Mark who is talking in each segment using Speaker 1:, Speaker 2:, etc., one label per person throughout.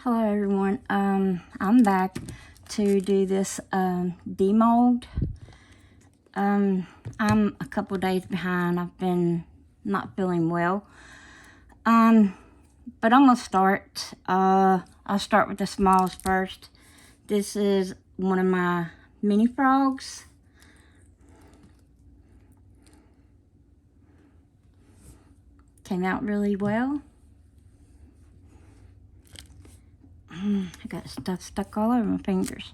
Speaker 1: Hello everyone, I'm back to do this demold. I'm a couple days behind. I've been not feeling well. But I'm gonna start. I'll start with the smalls first. This is one of my mini frogs. Came out really well. I got stuff stuck all over my fingers.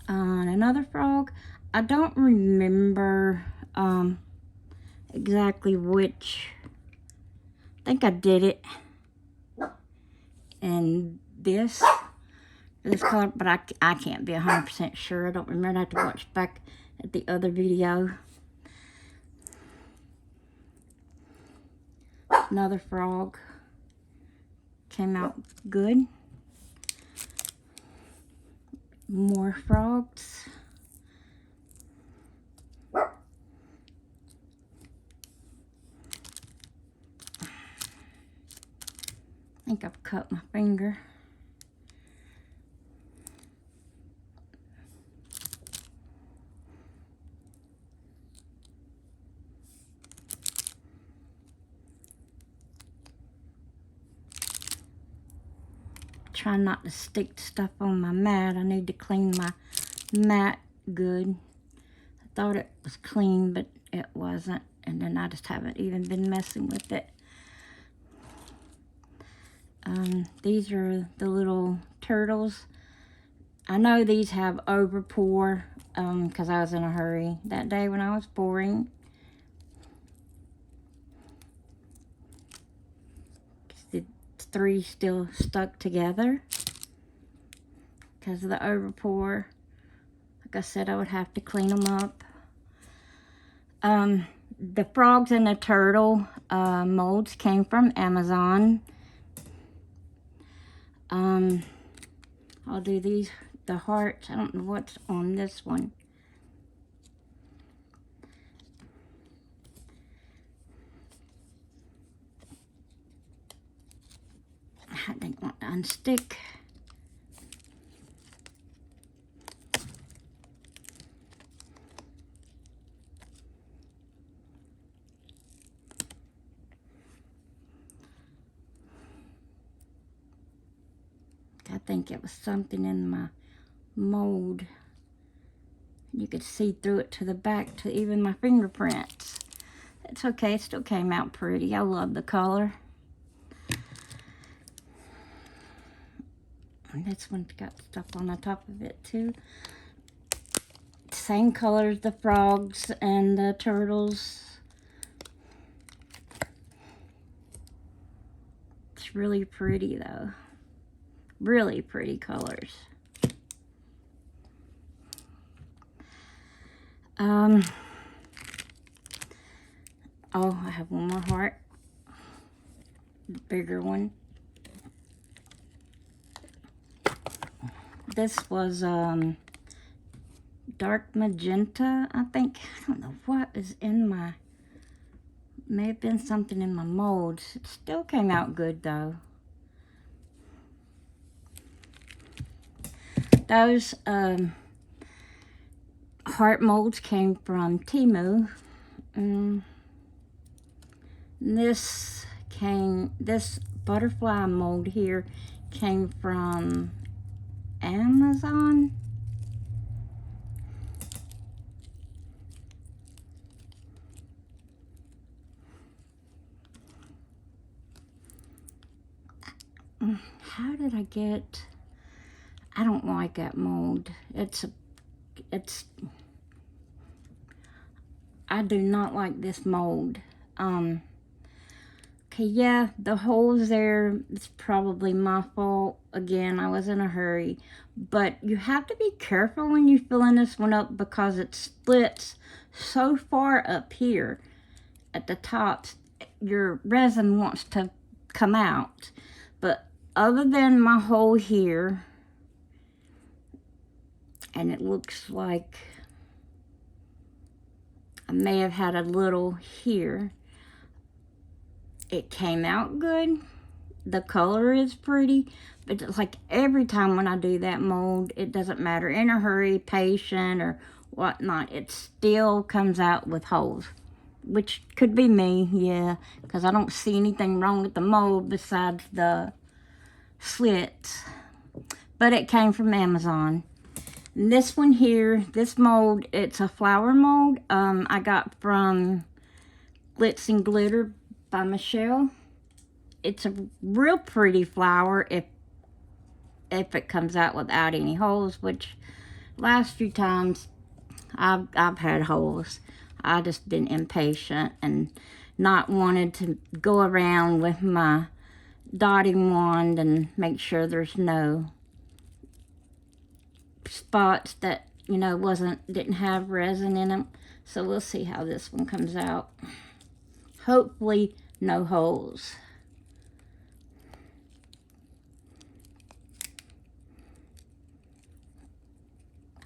Speaker 1: Another frog. I don't remember exactly which. I think I did it in this color, but I can't be 100% sure. I don't remember. I have to watch back at the other video. Another frog. Came out good. More frogs. I think I've cut my finger. Try not to stick stuff on my mat. I need to clean my mat good. I thought it was clean, but it wasn't. And then I just haven't even been messing with it. These are the little turtles. I know these have overpour because I was in a hurry that day when I was pouring. The three still stuck together because of the overpour. Like I said, I would have to clean them up. The frogs and the turtle molds came from Amazon. I'll do these, the hearts. I don't know what's on this one. I didn't want to unstick. I think it was something in my mold. You could see through it to the back to even my fingerprints. It's okay, it still came out pretty. I love the color. And this one's got stuff on the top of it too. Same color as the frogs and the turtles. It's really pretty though. Really pretty colors. Oh, I have one more heart. The bigger one. This was dark magenta, I think. I don't know what is in my, may have been something in my molds. It still came out good though. Those heart molds came from Temu. This butterfly mold here came from Amazon. How did I get, I don't like that mold. I do not like this mold. Okay, yeah, the holes there, it's probably my fault. Again, I was in a hurry. But you have to be careful when you're filling this one up because it splits so far up here at the top. Your resin wants to come out. But other than my hole here, and it looks like I may have had a little here, it came out good. The color is pretty, But it's like every time when I do that mold, it doesn't matter, in a hurry, patient, or whatnot, it still comes out with holes. Which could be me, yeah, because I don't see anything wrong with the mold besides the slits. But it came from Amazon. And this one here, this mold, it's a flower mold. I got from Glitz and Glitter by Michelle. It's a real pretty flower if it comes out without any holes, which last few times I've had holes. I just been impatient and not wanted to go around with my dotting wand and make sure there's no spots that, you know, didn't have resin in them. So we'll see how this one comes out. Hopefully no holes.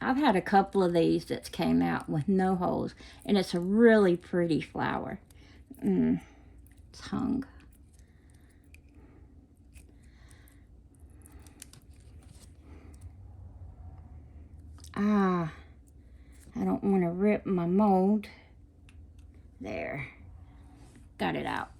Speaker 1: I've had a couple of these that came out with no holes, and it's a really pretty flower. It's hung. I don't want to rip my mold. There. Got it out.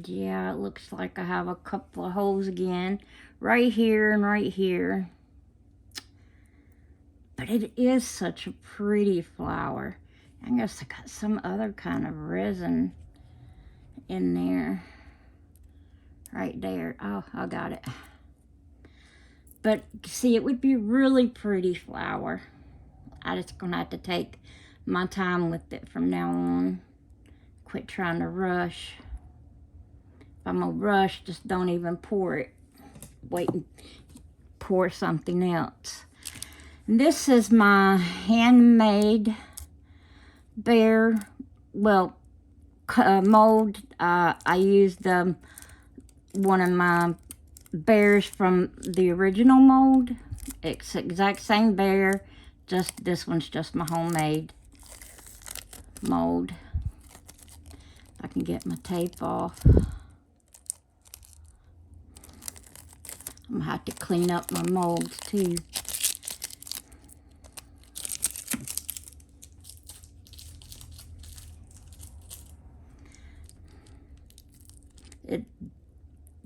Speaker 1: Yeah, it looks like I have a couple of holes again. Right here and right here. But it is such a pretty flower. I guess I got some other kind of resin in there. Right there. Oh, I got it. But see, it would be a really pretty flower. I just gonna have to take my time with it from now on. Quit trying to rush. If I'm gonna rush, just don't even pour it. Wait and pour something else. And this is my handmade bear, well, mold. I used one of my bears from the original mold. It's the exact same bear, just this one's just my homemade mold. If I can get my tape off. I'm gonna have to clean up my molds too.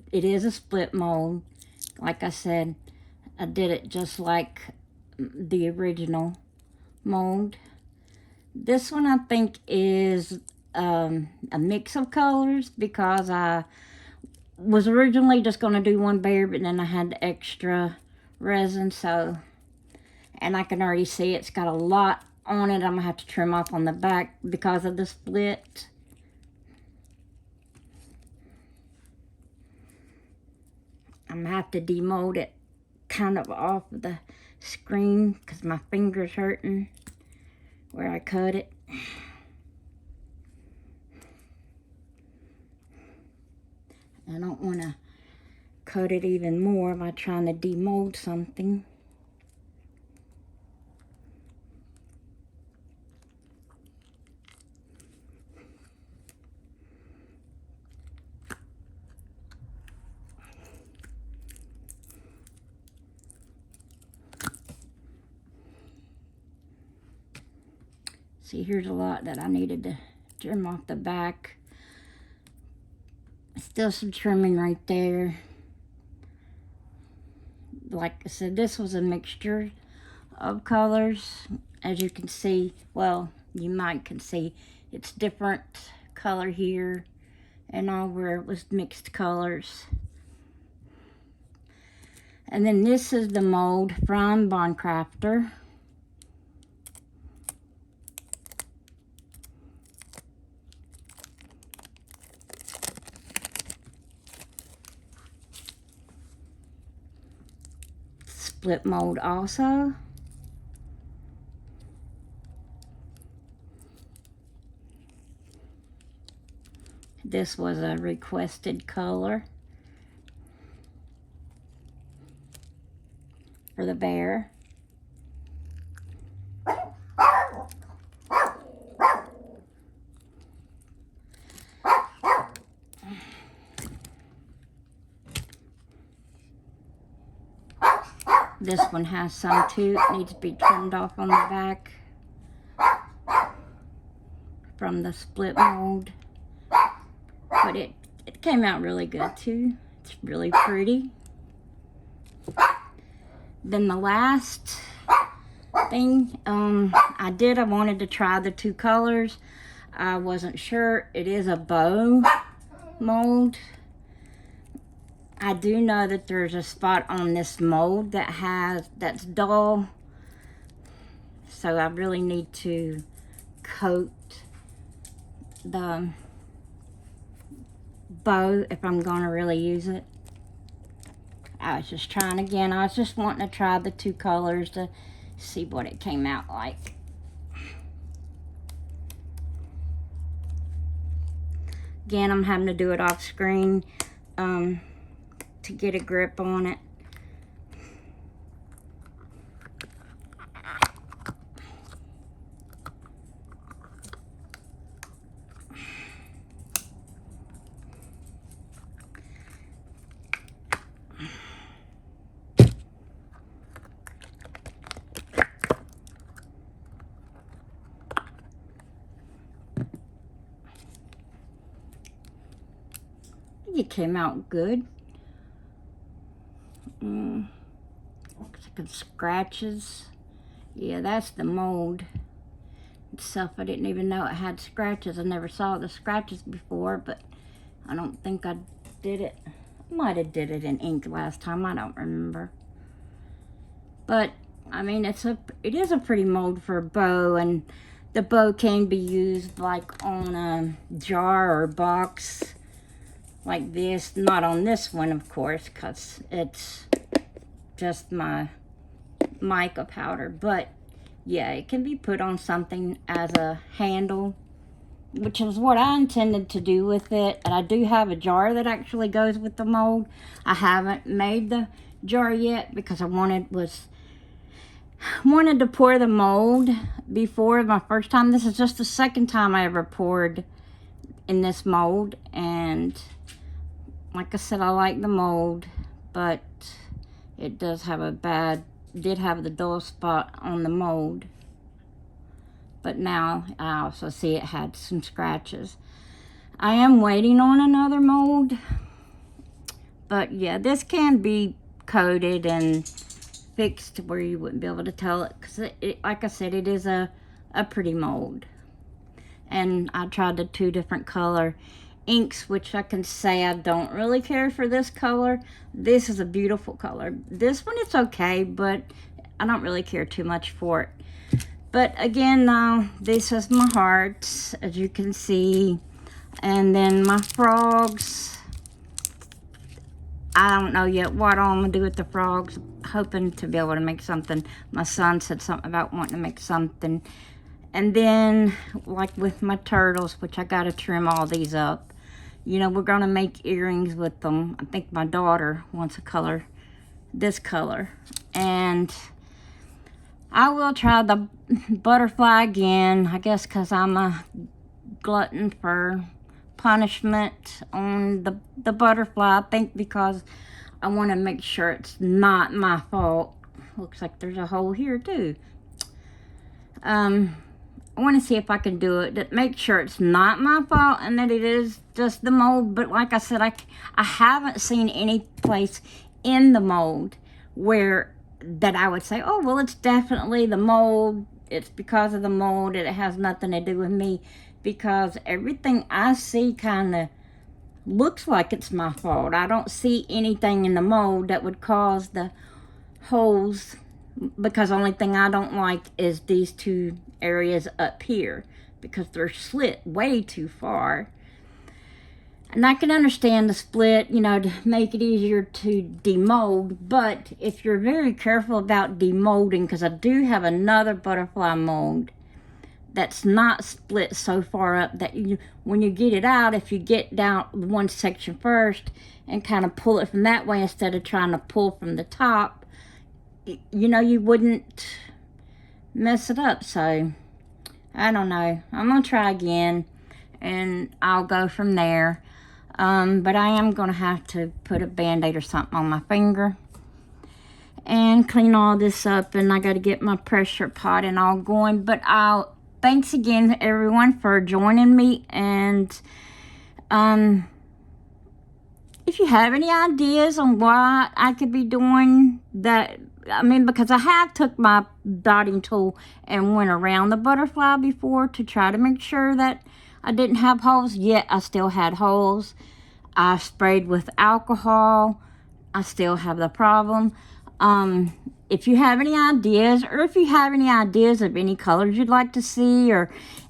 Speaker 1: It is a split mold. Like I said, I did it just like the original mold. This one I think is a mix of colors, because I was originally just going to do one bear, but then I had extra resin, so, and I can already see it's got a lot on it. I'm going to have to trim off on the back because of the split. I'm going to have to demold it kind of off of the screen because my finger's hurting where I cut it. I don't want to cut it even more by trying to demold something. See, here's a lot that I needed to trim off the back. Still some trimming right there. Like I said, this was a mixture of colors. As you can see, well, you might can see, it's different color here and all where it was mixed colors. And then this is the mold from Bondcrafter. Split mold also. This was a requested color for the bear. This one has some too. It needs to be trimmed off on the back from the split mold. But it came out really good too. It's really pretty. Then the last thing I wanted to try the 2 colors. I wasn't sure. It is a bow mold. I do know that there's a spot on this mold that's dull. So I really need to coat the bow if I'm going to really use it. I was just trying again. I was just wanting to try the 2 colors to see what it came out like. Again, I'm having to do it off screen to get a grip on it. It came out good. Looks like scratches. Yeah, that's the mold itself. I didn't even know it had scratches. I never saw the scratches before, but I don't think I did it. I might have did it in ink last time. I don't remember. But I mean, it is a pretty mold for a bow, and the bow can be used like on a jar or box like this. Not on this one, of course, because it's just my mica powder. But yeah, it can be put on something as a handle, which is what I intended to do with it. And I do have a jar that actually goes with the mold. I haven't made the jar yet because I wanted to pour the mold before my first time. This is just the second time I ever poured in this mold, and like I said, I like the mold, but it does have did have the dull spot on the mold. But now I also see it had some scratches. I am waiting on another mold, but yeah, this can be coated and fixed where you wouldn't be able to tell it, because like I said, it is a pretty mold. And I tried the 2 different color inks, which I can say I don't really care for this color. This is a beautiful color. This one, it's okay, but I don't really care too much for it. But again, now this is my hearts, as you can see, and then my frogs. I don't know yet what all I'm gonna do with the frogs. Hoping to be able to make something. My son said something about wanting to make something. And then, like with my turtles, which I gotta trim all these up. You know, we're gonna make earrings with them. I think my daughter wants this color. And I will try the butterfly again, I guess because I'm a glutton for punishment on the butterfly. I think because I want to make sure it's not my fault. Looks like there's a hole here too. I want to see if I can do it to make sure it's not my fault and that it is just the mold. But like I said, I haven't seen any place in the mold where that I would say, oh, well, it's definitely the mold. It's because of the mold. It has nothing to do with me. Because everything I see kind of looks like it's my fault. I don't see anything in the mold that would cause the holes, because the only thing I don't like is these 2 areas up here, because they're slit way too far. And I can understand the split, you know, to make it easier to demold, but if you're very careful about demolding, because I do have another butterfly mold that's not split so far up that when you get it out, if you get down one section first and kind of pull it from that way instead of trying to pull from the top, you know, you wouldn't mess it up. So I don't know. I'm gonna try again and I'll go from there. But I am gonna have to put a band-aid or something on my finger. and clean all this up, and I got to get my pressure pot and all going. But thanks again everyone for joining me, and if you have any ideas on what I could be doing, that, I mean, because I have took my dotting tool and went around the butterfly before to try to make sure that I didn't have holes, yet I still had holes. I sprayed with alcohol. I still have the problem. If you have any ideas, or if you have any ideas of any colors you'd like to see, or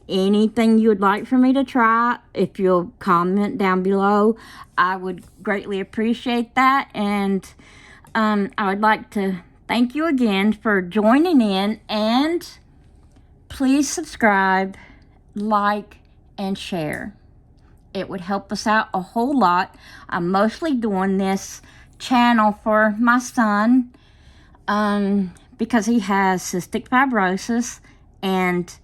Speaker 1: anything you would like for me to try, if you'll comment down below, I would greatly appreciate that. And I would like to thank you again for joining in, and please subscribe, like, and share. It would help us out a whole lot. I'm mostly doing this channel for my son, because he has cystic fibrosis, and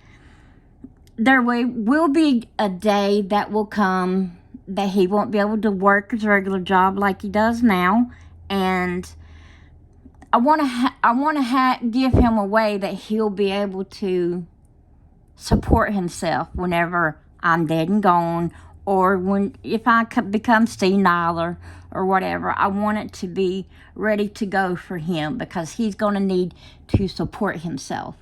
Speaker 1: there will be a day that will come that he won't be able to work his regular job like he does now, and I want to give him a way that he'll be able to support himself whenever I'm dead and gone, or if I become senile or whatever. I want it to be ready to go for him, because he's going to need to support himself.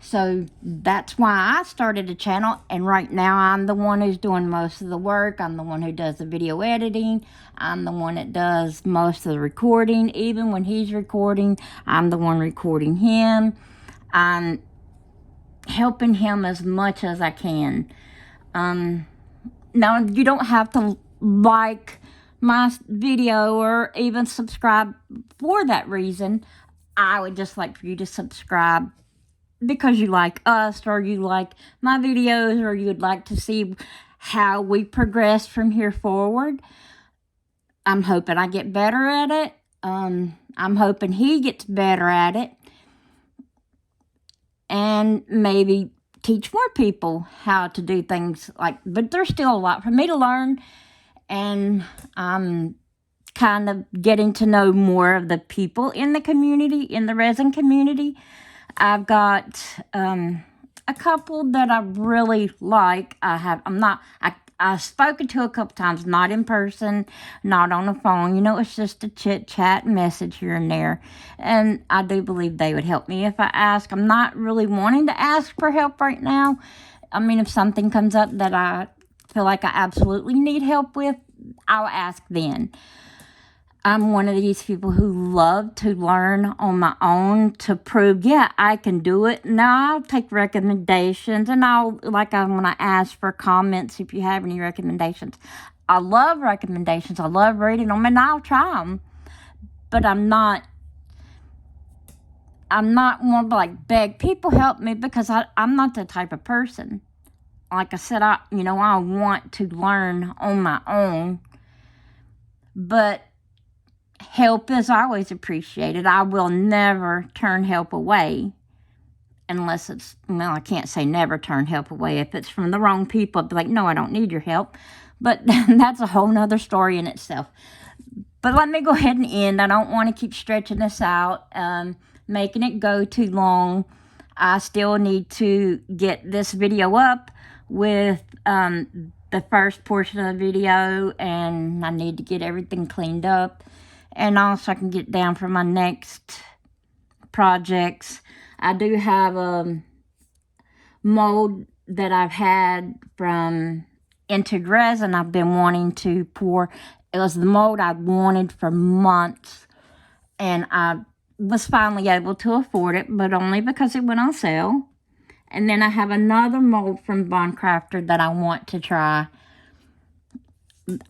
Speaker 1: So that's why I started a channel, and right now I'm the one who's doing most of the work. I'm the one who does the video editing. I'm the one that does most of the recording. Even when he's recording, I'm the one recording him. I'm helping him as much as I can. Now, you don't have to like my video or even subscribe for that reason. I would just like for you to subscribe because you like us, or you like my videos, or you'd like to see how we progress from here forward. I'm hoping I get better at it. I'm hoping he gets better at it, and maybe teach more people how to do things but there's still a lot for me to learn, and I'm kind of getting to know more of the people in the community, in the resin community. I've got a couple that I really like. I've spoken to a couple times, not in person, not on the phone. You know, it's just a chit-chat message here and there. And I do believe they would help me if I ask. I'm not really wanting to ask for help right now. I mean, if something comes up that I feel like I absolutely need help with, I'll ask then. I'm one of these people who love to learn on my own to prove, yeah, I can do it. Now, I'll take recommendations, and I'm going to ask for comments if you have any recommendations. I love recommendations. I love reading them, and I'll try them. But I'm not one to beg people help me, because I'm not the type of person. Like I said, I want to learn on my own. But help is always appreciated. I will never turn help away, unless it's, I can't say never turn help away. If it's from the wrong people, I'd be like, no, I don't need your help. But that's a whole nother story in itself. But let me go ahead and end. I don't want to keep stretching this out, making it go too long. I still need to get this video up with the first portion of the video, and I need to get everything cleaned up. And also I can get down for my next projects. I do have a mold that I've had from Integred Resin I've been wanting to pour. It was the mold I wanted for months, and I was finally able to afford it, but only because it went on sale. And then I have another mold from Bond Crafter that I want to try.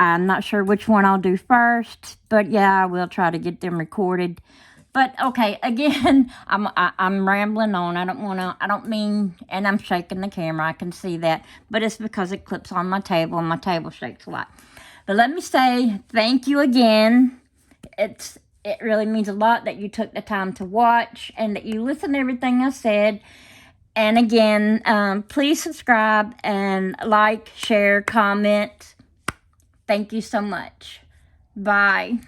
Speaker 1: I'm not sure which one I'll do first, but yeah, I will try to get them recorded. But okay, again, I'm rambling on. I don't mean, and I'm shaking the camera, I can see that, but it's because it clips on my table, and my table shakes a lot. But let me say thank you again. It really means a lot that you took the time to watch, and that you listened to everything I said. And again, please subscribe and like, share, comment. Thank you so much. Bye.